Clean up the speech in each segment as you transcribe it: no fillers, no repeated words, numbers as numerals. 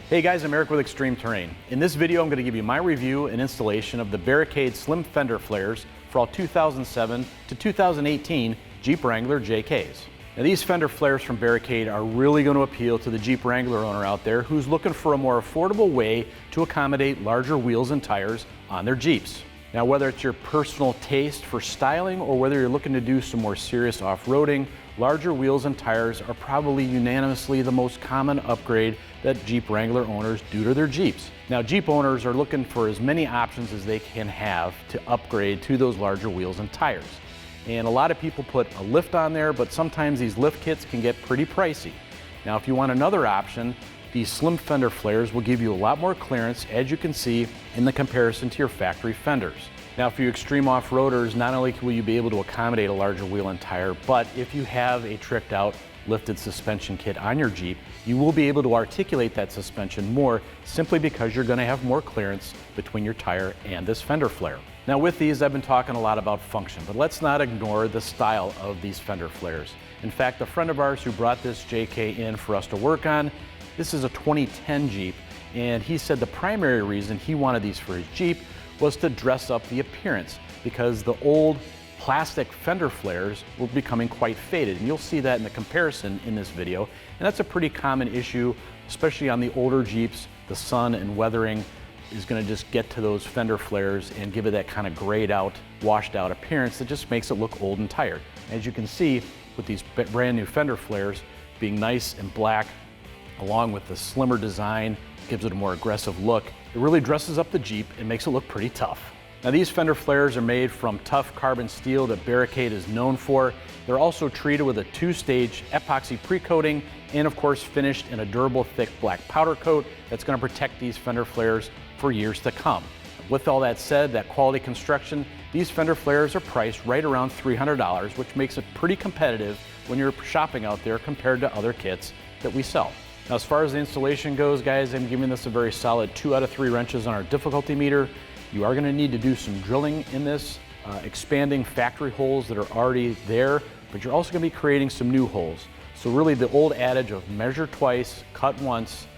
Hey guys, I'm Eric with Extreme Terrain. In this video, I'm going to give you my review and installation of the Barricade Slim Fender Flares for all 2007 to 2018 Jeep Wrangler JKs. Now these fender flares from Barricade are really going to appeal to the Jeep Wrangler owner out there who's looking for a more affordable way to accommodate larger wheels and tires on their Jeeps. Now whether it's your personal taste for styling or whether you're looking to do some more serious off-roading, larger wheels and tires are probably unanimously the most common upgrade that Jeep Wrangler owners do to their Jeeps. Now Jeep owners are looking for as many options as they can have to upgrade to those larger wheels and tires. And a lot of people put a lift on there, but sometimes these lift kits can get pretty pricey. Now if you want another option, these slim fender flares will give you a lot more clearance, as you can see in the comparison to your factory fenders. Now for you extreme off-roaders, not only will you be able to accommodate a larger wheel and tire, but if you have a tricked out lifted suspension kit on your Jeep, you will be able to articulate that suspension more simply because you're going to have more clearance between your tire and this fender flare. Now with these, I've been talking a lot about function, but let's not ignore the style of these fender flares. In fact, a friend of ours who brought this JK in for us to work on, this is a 2010 Jeep, and he said the primary reason he wanted these for his Jeep was to dress up the appearance because the old plastic fender flares were becoming quite faded, and you'll see that in the comparison in this video. And that's a pretty common issue, especially on the older Jeeps. The sun and weathering is going to just get to those fender flares and give it that kind of grayed out, washed out appearance that just makes it look old and tired. As you can see with these brand new fender flares being nice and black, along with the slimmer design, gives it a more aggressive look. It really dresses up the Jeep and makes it look pretty tough. Now these fender flares are made from tough carbon steel that Barricade is known for. They're also treated with a two-stage epoxy pre-coating and of course finished in a durable thick black powder coat that's going to protect these fender flares for years to come. With all that said, that quality construction, these fender flares are priced right around $300, which makes it pretty competitive when you're shopping out there compared to other kits that we sell. Now as far as the installation goes, guys, I'm giving this a very solid 2 out of 3 wrenches on our difficulty meter. You are going to need to do some drilling in this, expanding factory holes that are already there, but you're also going to be creating some new holes. So really the old adage of measure twice, cut once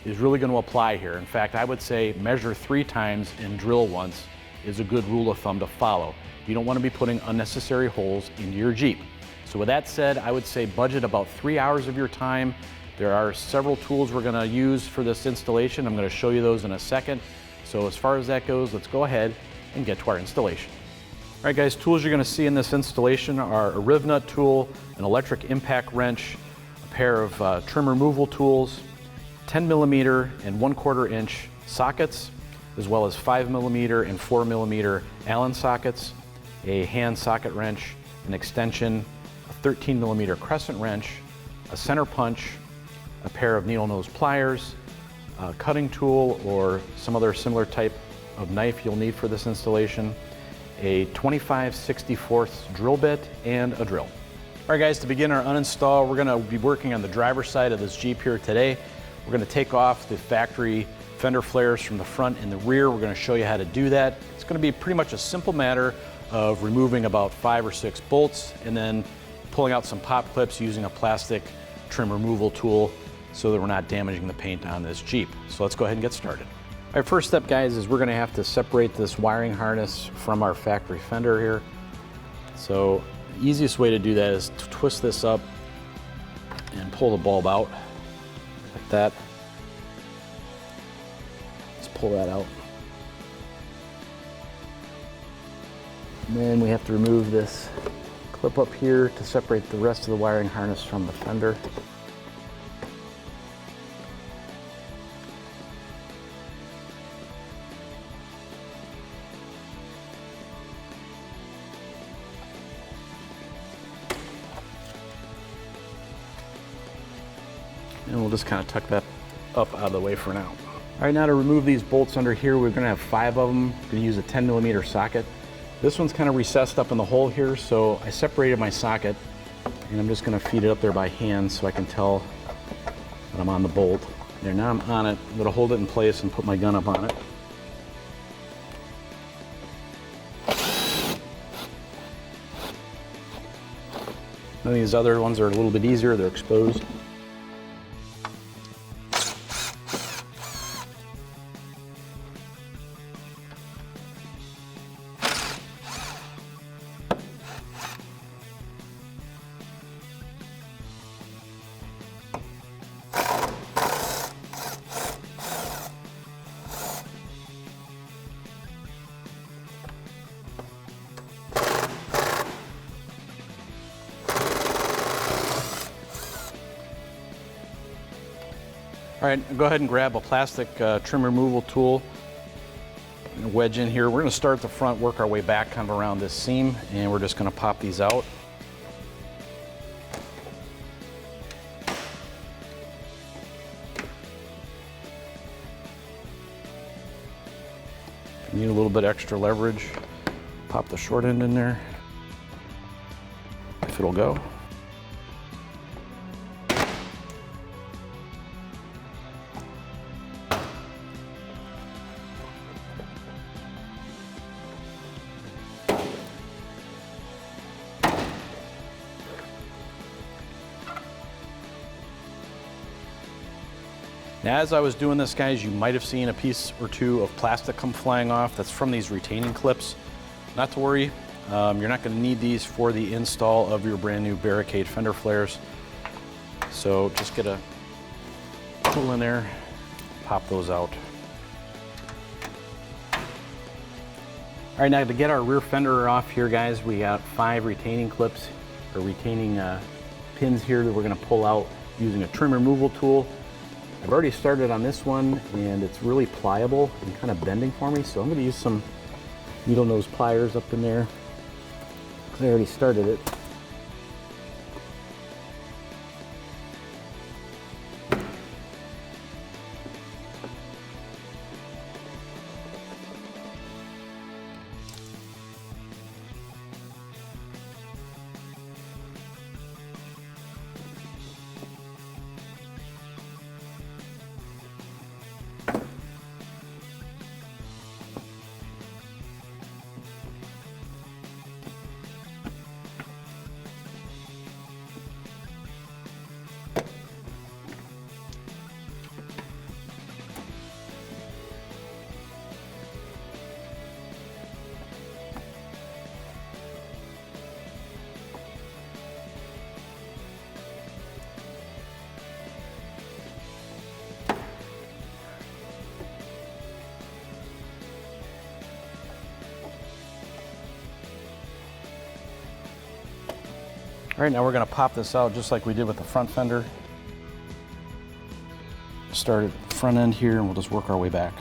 is really going to apply here. In fact, I would say measure 3 times and drill once is a good rule of thumb to follow. You don't want to be putting unnecessary holes into your Jeep. So with that said, I would say budget about 3 hours of your time. There are several tools we're going to use for this installation. I'm going to show you those in a second. So as far as that goes, let's go ahead and get to our installation. All right guys, tools you're going to see in this installation are a riv nut tool, an electric impact wrench, a pair of trim removal tools, 10mm and 1/4 inch sockets, as well as 5mm and 4mm Allen sockets, a hand socket wrench, an extension, a 13mm crescent wrench, a center punch, a pair of needle nose pliers, a cutting tool or some other similar type of knife you'll need for this installation, a 25/64 drill bit, and a drill. All right guys, to begin our uninstall, we're going to be working on the driver's side of this Jeep here today. We're going to take off the factory fender flares from the front and the rear. We're going to show you how to do that. It's going to be pretty much a simple matter of removing about 5 or 6 bolts and then pulling out some pop clips using a plastic trim removal tool so that we're not damaging the paint on this Jeep. So let's go ahead and get started. All right, first step guys is we're going to have to separate this wiring harness from our factory fender here. So the easiest way to do that is to twist this up and pull the bulb out like that. Let's pull that out. And then we have to remove this clip up here to separate the rest of the wiring harness from the fender. And we'll just kind of tuck that up out of the way for now. All right, now to remove these bolts under here, we're going to have 5 of them. We're going to use a 10mm socket. This one's kind of recessed up in the hole here, so I separated my socket, and I'm just going to feed it up there by hand so I can tell that I'm on the bolt. There, now I'm on it. I'm going to hold it in place and put my gun up on it. And these other ones are a little bit easier, they're exposed. All right, go ahead and grab a plastic trim removal tool and wedge in here. We're going to start at the front, work our way back kind of around this seam, and we're just going to pop these out. If you need a little bit extra leverage, pop the short end in there, if it'll go. Now, as I was doing this, guys, you might have seen a piece or two of plastic come flying off. That's from these retaining clips. Not to worry, you're not going to need these for the install of your brand new Barricade fender flares. So just get a tool in there, pop those out. All right, now to get our rear fender off here, guys, we got 5 retaining clips or retaining pins here that we're going to pull out using a trim removal tool. I've already started on this one, and it's really pliable and kind of bending for me, so I'm going to use some needle nose pliers up in there because I already started it. All right, now we're going to pop this out just like we did with the front fender. Start at the front end here, and we'll just work our way back.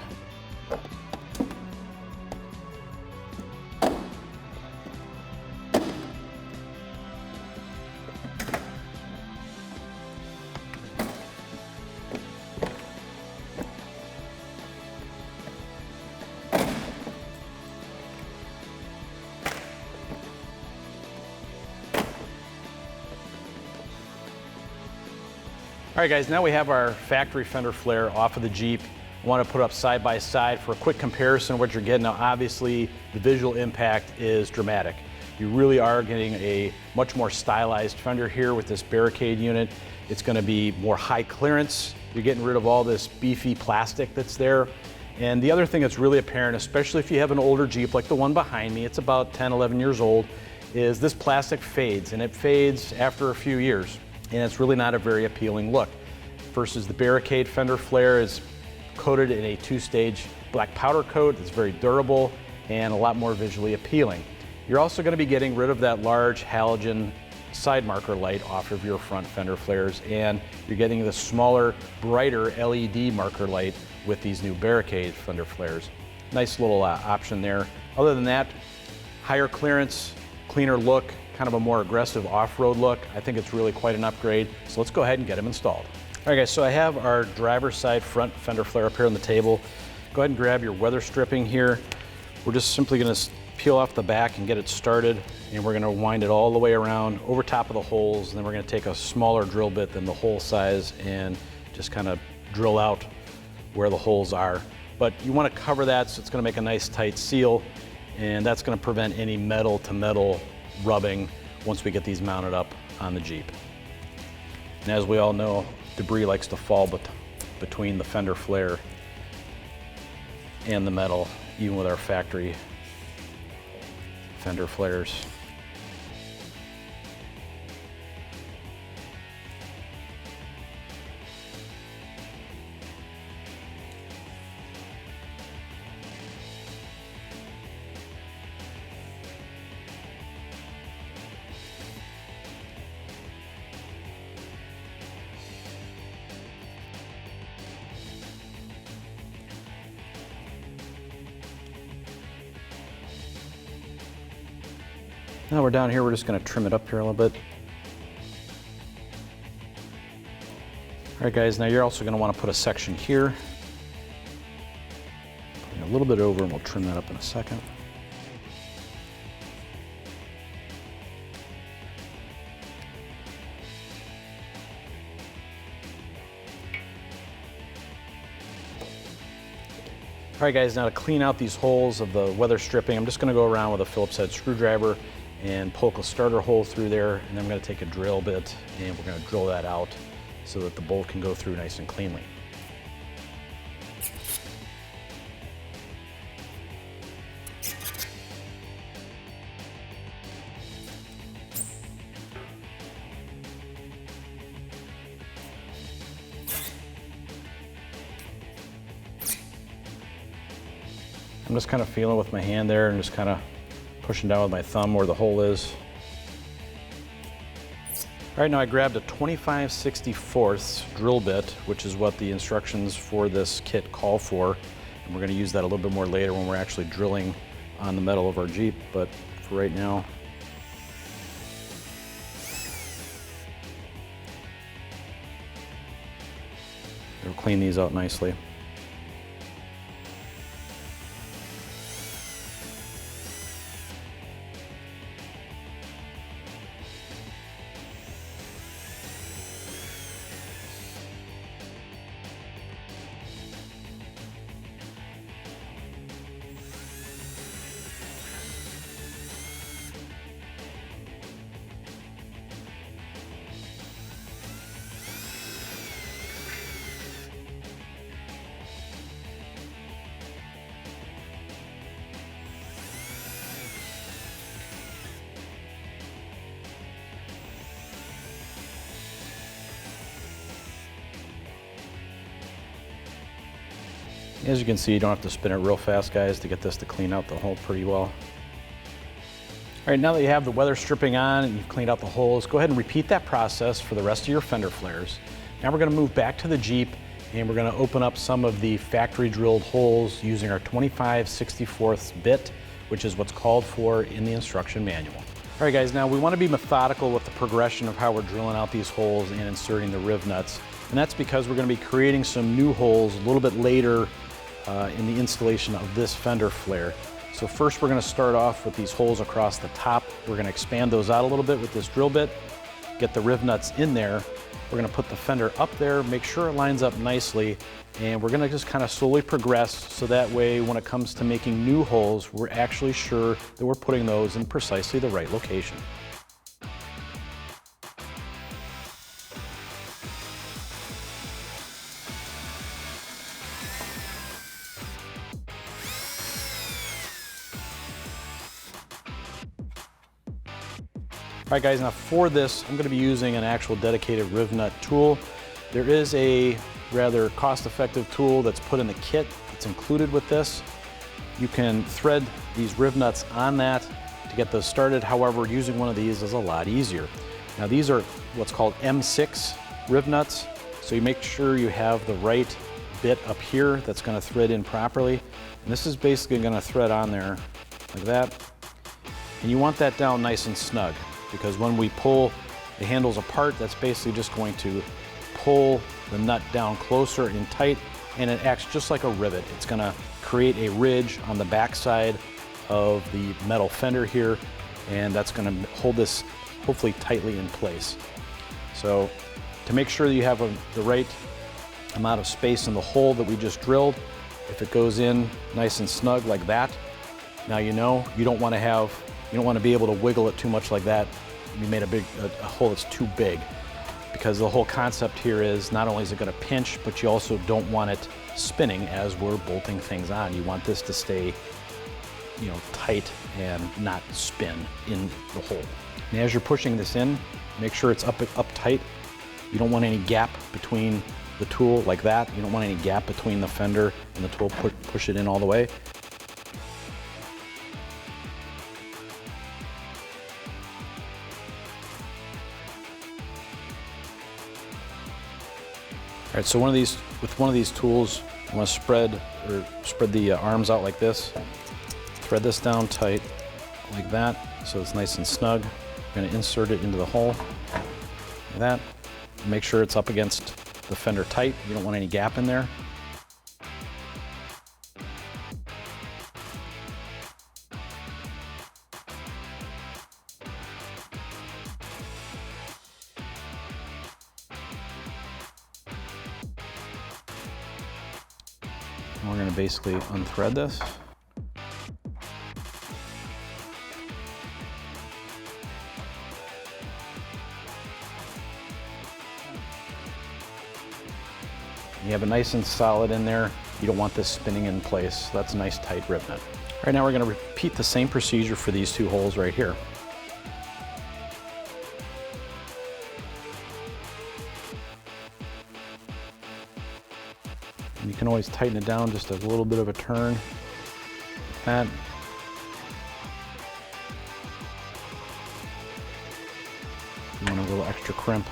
All right, guys, now we have our factory fender flare off of the Jeep. I want to put up side by side for a quick comparison of what you're getting. Now, obviously, the visual impact is dramatic. You really are getting a much more stylized fender here with this Barricade unit. It's going to be more high clearance. You're getting rid of all this beefy plastic that's there. And the other thing that's really apparent, especially if you have an older Jeep like the one behind me, it's about 10, 11 years old, is this plastic fades, and it fades after a few years. And it's really not a very appealing look. Versus the Barricade fender flare is coated in a 2-stage black powder coat. It's very durable and a lot more visually appealing. You're also going to be getting rid of that large halogen side marker light off of your front fender flares, and you're getting the smaller, brighter LED marker light with these new Barricade fender flares. Nice little option there. Other than that, higher clearance, cleaner look, kind of a more aggressive off-road look. I think it's really quite an upgrade. So let's go ahead and get them installed. All right, guys, so I have our driver's side front fender flare up here on the table. Go ahead and grab your weather stripping here. We're just simply gonna peel off the back and get it started, and we're gonna wind it all the way around over top of the holes, and then we're gonna take a smaller drill bit than the hole size and just kind of drill out where the holes are. But you wanna cover that so it's gonna make a nice tight seal, and that's gonna prevent any metal to metal rubbing once we get these mounted up on the Jeep. And as we all know, debris likes to fall between the fender flare and the metal, even with our factory fender flares. Now we're down here, we're just going to trim it up here a little bit. All right guys, now you're also going to want to put a section here. Putting a little bit over, and we'll trim that up in a second. All right guys, now to clean out these holes of the weather stripping, I'm just going to go around with a Phillips head screwdriver and poke a starter hole through there, and then I'm going to take a drill bit and we're going to drill that out so that the bolt can go through nice and cleanly. I'm just kind of feeling with my hand there and just kind of pushing down with my thumb where the hole is. All right, now I grabbed a 25/64 drill bit, which is what the instructions for this kit call for. And we're going to use that a little bit more later when we're actually drilling on the metal of our Jeep, but for right now. We'll clean these out nicely. As you can see, you don't have to spin it real fast, guys, to get this to clean out the hole pretty well. All right, now that you have the weather stripping on and you've cleaned out the holes, go ahead and repeat that process for the rest of your fender flares. Now we're going to move back to the Jeep and we're going to open up some of the factory drilled holes using our 25/64 bit, which is what's called for in the instruction manual. All right, guys, now we want to be methodical with the progression of how we're drilling out these holes and inserting the riv nuts. And that's because we're going to be creating some new holes a little bit later in the installation of this fender flare. So first we're going to start off with these holes across the top. We're going to expand those out a little bit with this drill bit, get the riv nuts in there. We're going to put the fender up there, make sure it lines up nicely, and we're going to just kind of slowly progress so that way when it comes to making new holes, we're actually sure that we're putting those in precisely the right location. All right guys, now for this, I'm going to be using an actual dedicated riv nut tool. There is a rather cost-effective tool that's put in the kit that's included with this. You can thread these riv nuts on that to get those started. However, using one of these is a lot easier. Now these are what's called M6 riv nuts, so you make sure you have the right bit up here that's going to thread in properly. And this is basically going to thread on there like that. And you want that down nice and snug, because when we pull the handles apart, that's basically just going to pull the nut down closer and tight, and it acts just like a rivet. It's going to create a ridge on the back side of the metal fender here, and that's going to hold this hopefully tightly in place. So to make sure that you have the right amount of space in the hole that we just drilled, if it goes in nice and snug like that, now you know you don't want to be able to wiggle it too much like that. You made a hole that's too big, because the whole concept here is not only is it going to pinch, but you also don't want it spinning as we're bolting things on. You want this to stay, tight and not spin in the hole. And as you're pushing this in, make sure it's up tight. You don't want any gap between the tool like that. You don't want any gap between the fender and the tool. Push it in all the way. All right, so with one of these tools, you want to spread the arms out like this. Thread this down tight, like that. so it's nice and snug. I'm going to insert it into the hole like that. Make sure it's up against the fender tight. You don't want any gap in there. And we're going to basically unthread this. You have it nice and solid in there. You don't want this spinning in place. That's a nice tight rib nut. All right, now we're going to repeat the same procedure for these two holes right here. And you can always tighten it down just a little bit of a turn like that. You want a little extra crimp.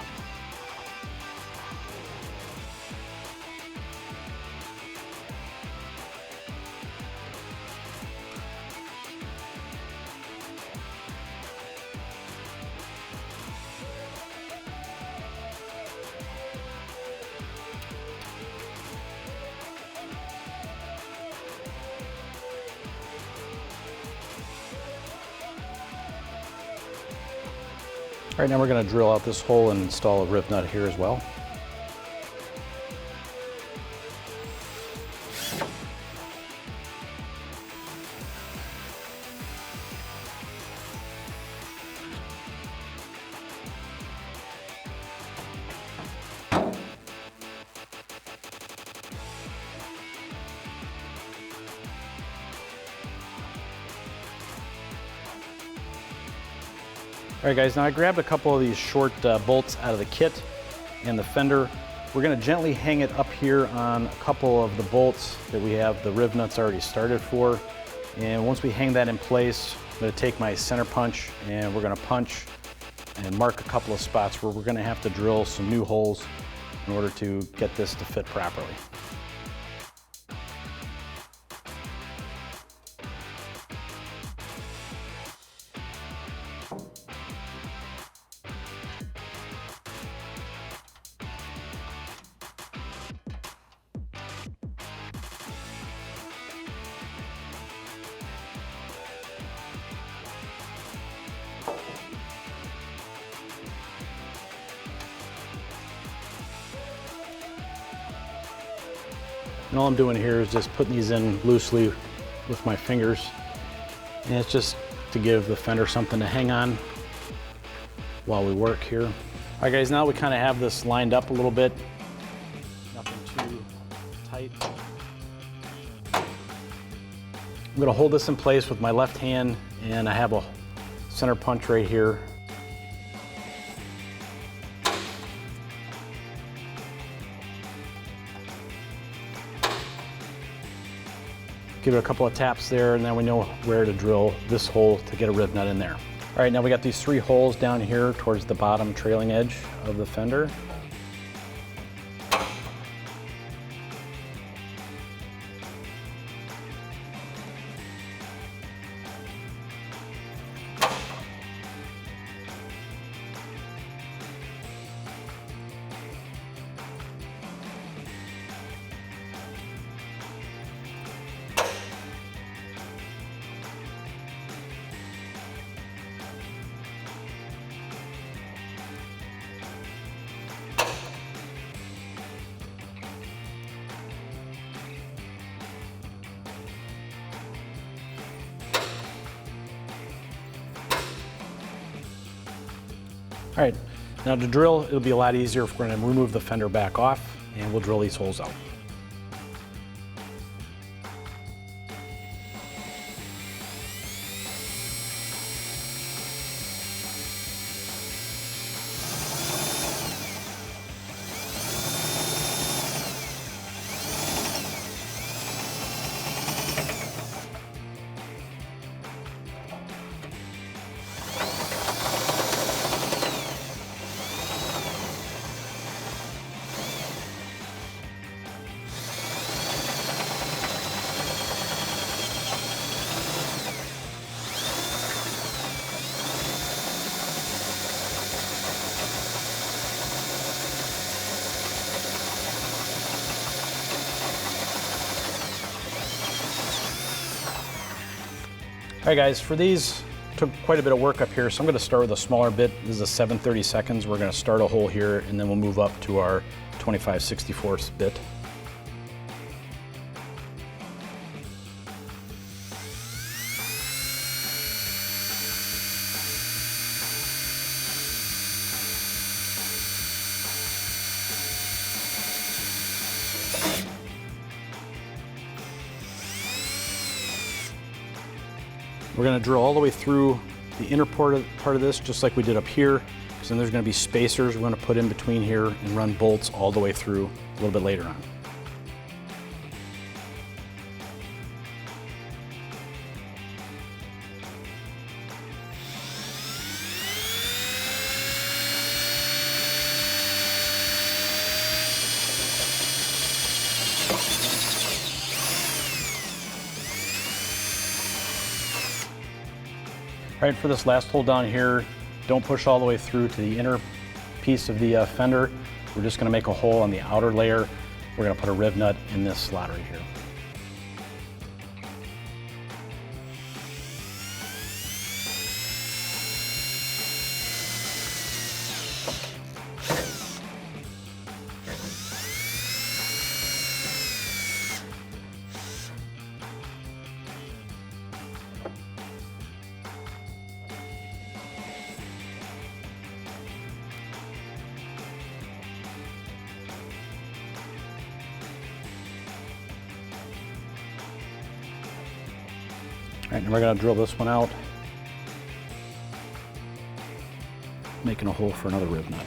All right, now we're going to drill out this hole and install a rib nut here as well. All right guys, now I grabbed a couple of these short bolts out of the kit and the fender. We're going to gently hang it up here on a couple of the bolts that we have the rib nuts already started for. And once we hang that in place, I'm going to take my center punch and we're going to punch and mark a couple of spots where we're going to have to drill some new holes in order to get this to fit properly. And all I'm doing here is just putting these in loosely with my fingers. And it's just to give the fender something to hang on while we work here. All right guys, now we kind of have this lined up a little bit. Nothing too tight. I'm gonna hold this in place with my left hand and I have a center punch right here. Give it a couple of taps there and then we know where to drill this hole to get a rib nut in there. All right, now we got these 3 holes down here towards the bottom trailing edge of the fender. All right, now to drill, it'll be a lot easier if we're gonna remove the fender back off and we'll drill these holes out. All right guys, for these, took quite a bit of work up here, so I'm gonna start with a smaller bit. This is a 7/32. We're gonna start a hole here and then we'll move up to our 25/64 bit. We're going to drill all the way through the inner part of this, just like we did up here, because then there's going to be spacers we're going to put in between here and run bolts all the way through a little bit later on. All right, for this last hole down here, don't push all the way through to the inner piece of the fender. We're just gonna make a hole on the outer layer. We're gonna put a riv nut in this slot right here. All right, and we're gonna drill this one out, making a hole for another riv nut.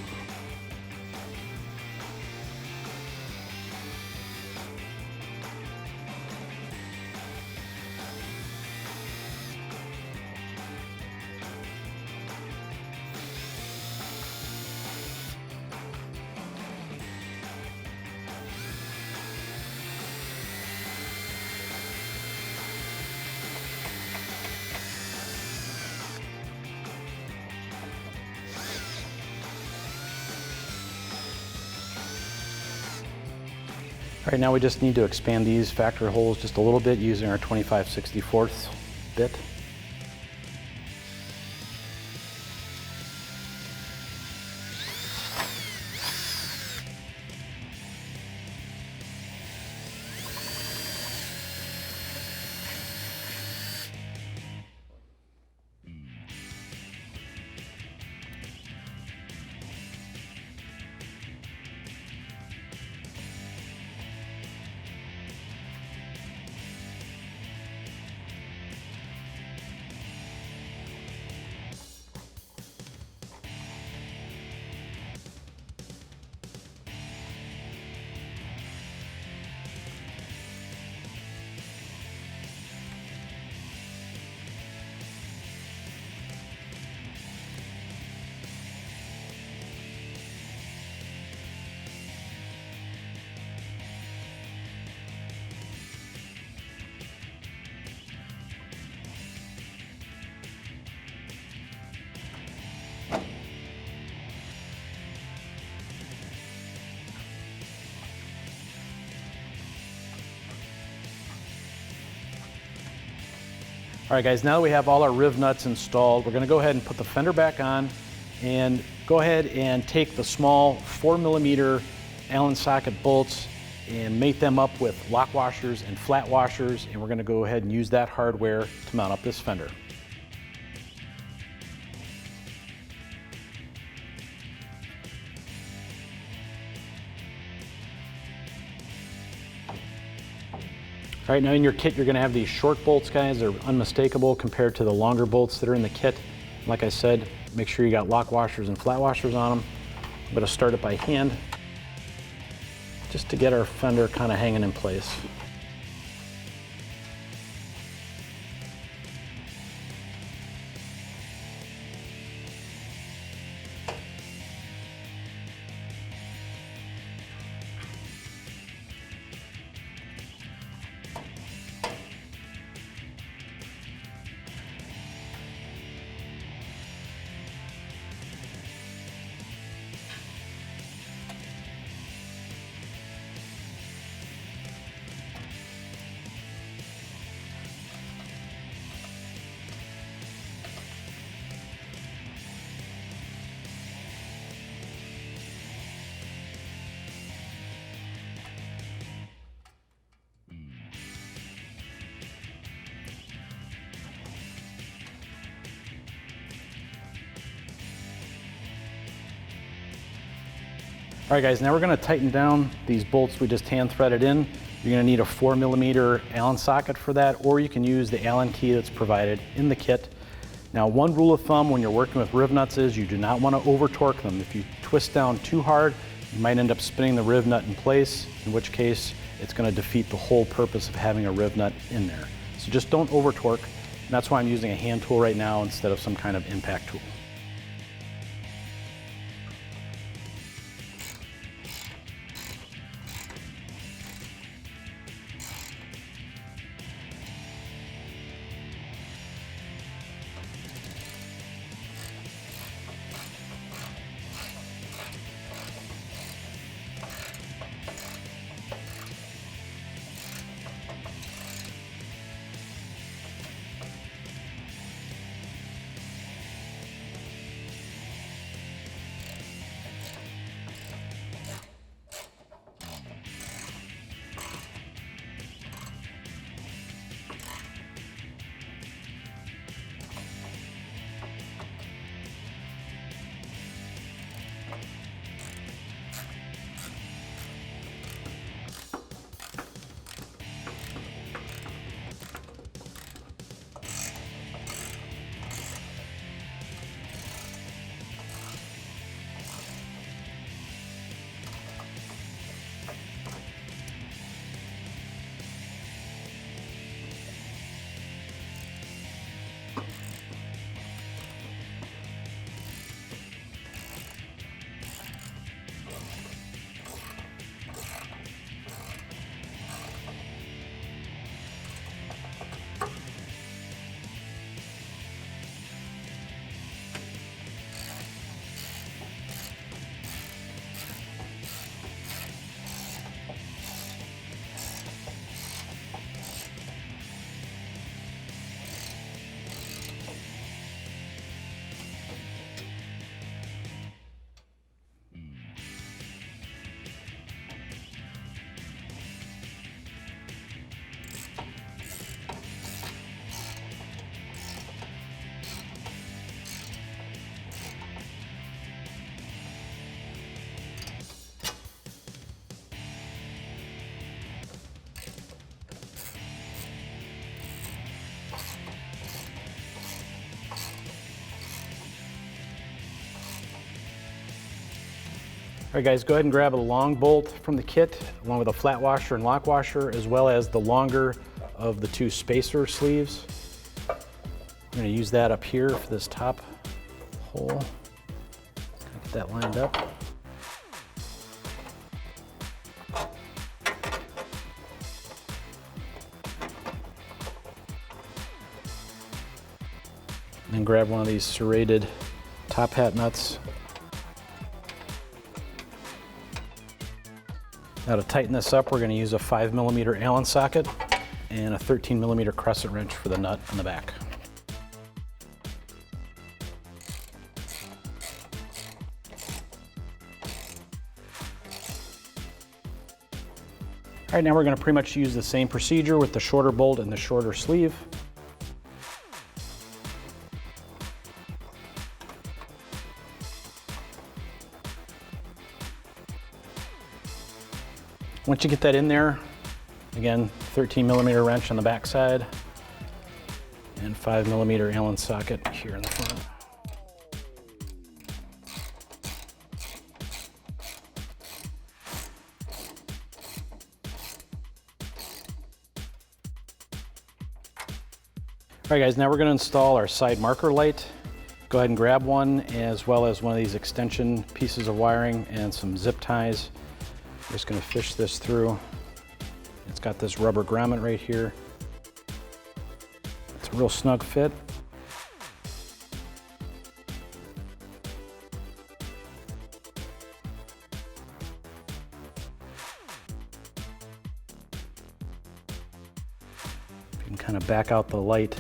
All right, now we just need to expand these factory holes just a little bit using our 25/64 bit. All right guys, now that we have all our riv nuts installed, we're gonna go ahead and put the fender back on and go ahead and take the small 4mm Allen socket bolts and mate them up with lock washers and flat washers, and we're gonna go ahead and use that hardware to mount up this fender. All right, now in your kit, you're gonna have these short bolts, guys. They're unmistakable compared to the longer bolts that are in the kit. Like I said, make sure you got lock washers and flat washers on them. I'm gonna start it by hand, just to get our fender kind of hanging in place. All right guys, now we're gonna tighten down these bolts we just hand threaded in. You're gonna need a 4mm Allen socket for that, or you can use the Allen key that's provided in the kit. Now, one rule of thumb when you're working with riv nuts is you do not want to over torque them. If you twist down too hard, you might end up spinning the riv nut in place, in which case it's going to defeat the whole purpose of having a riv nut in there. So just don't over torque, and that's why I'm using a hand tool right now instead of some kind of impact tool. All right guys, go ahead and grab a long bolt from the kit along with a flat washer and lock washer, as well as the longer of the two spacer sleeves. I'm going to use that up here for this top hole. Get that lined up. And then grab one of these serrated top hat nuts. Now to tighten this up, we're going to use a 5mm Allen socket and a 13mm crescent wrench for the nut on the back. All right, now we're going to pretty much use the same procedure with the shorter bolt and the shorter sleeve. Once you get that in there, again, 13mm wrench on the back side and 5mm Allen socket here in the front. All right guys, now we're going to install our side marker light. Go ahead and grab one, as well as one of these extension pieces of wiring and some zip ties. I'm just going to fish this through. It's got this rubber grommet right here. It's a real snug fit. You can kind of back out the light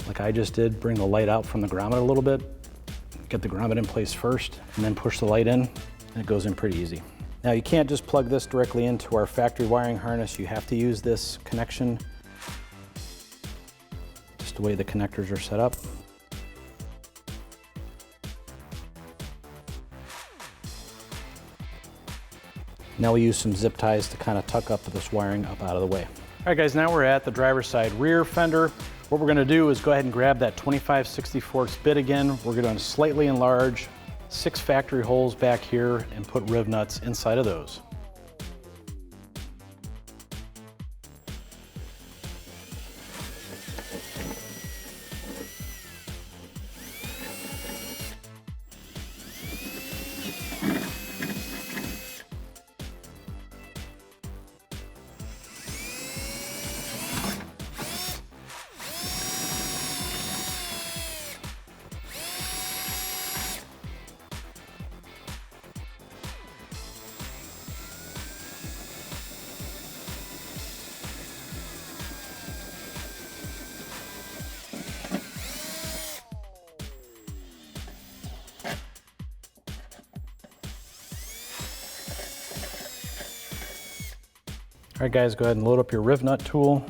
like I just did. Bring the light out from the grommet a little bit. Get the grommet in place first, and then push the light in, and it goes in pretty easy. Now you can't just plug this directly into our factory wiring harness. You have to use this connection, just the way the connectors are set up. Now we'll use some zip ties to kind of tuck up this wiring up out of the way. All right guys, now we're at the driver's side rear fender. What we're gonna do is go ahead and grab that 25/64 bit again. We're gonna slightly enlarge 6 factory holes back here and put riv nuts inside of those. All right guys, go ahead and load up your riv nut tool.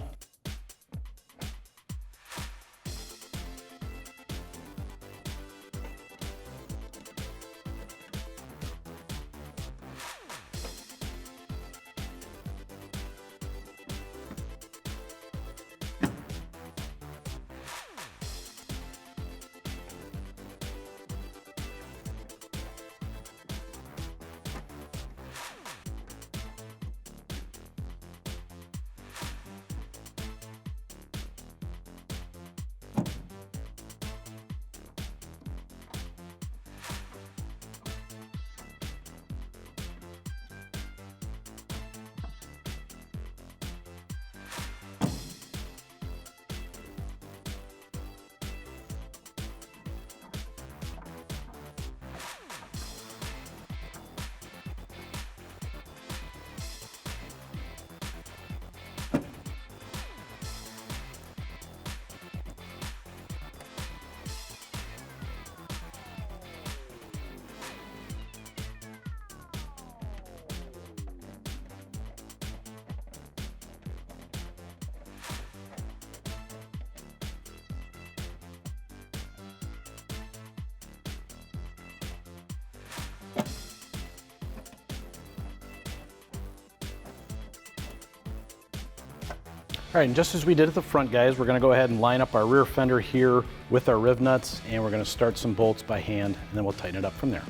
All right, and just as we did at the front, guys, we're gonna go ahead and line up our rear fender here with our riv nuts, and we're gonna start some bolts by hand, and then we'll tighten it up from there.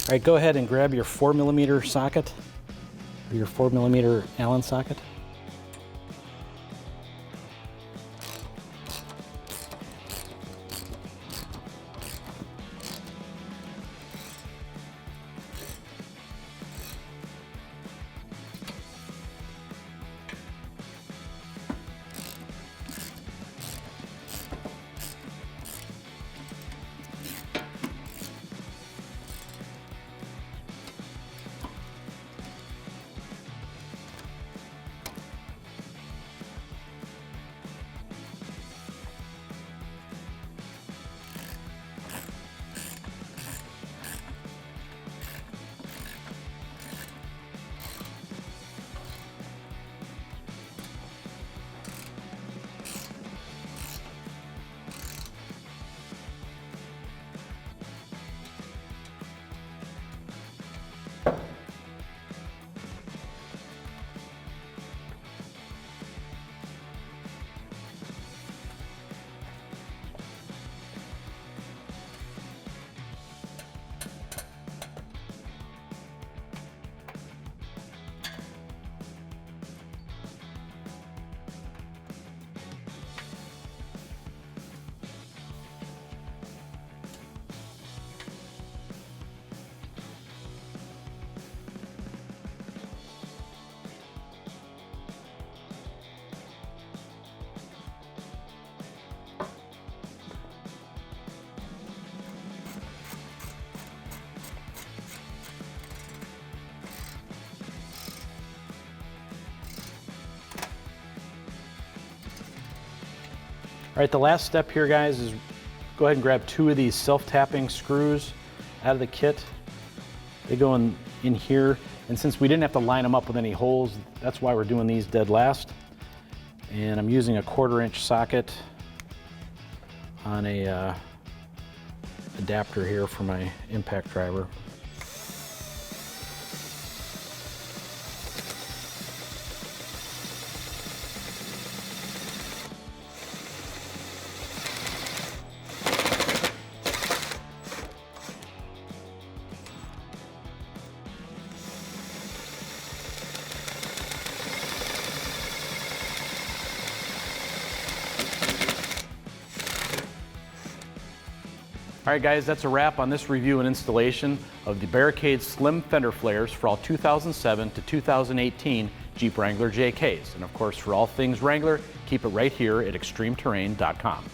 All right, go ahead and grab your 4mm socket, or your 4mm Allen socket. All right, the last step here, guys, is go ahead and grab 2 of these self-tapping screws out of the kit. They go in here, and since we didn't have to line them up with any holes, that's why we're doing these dead last. And I'm using a 1/4 inch socket on a adapter here for my impact driver. All right, guys, that's a wrap on this review and installation of the Barricade Slim Fender Flares for all 2007 to 2018 Jeep Wrangler JKs. And of course, for all things Wrangler, keep it right here at extremeterrain.com.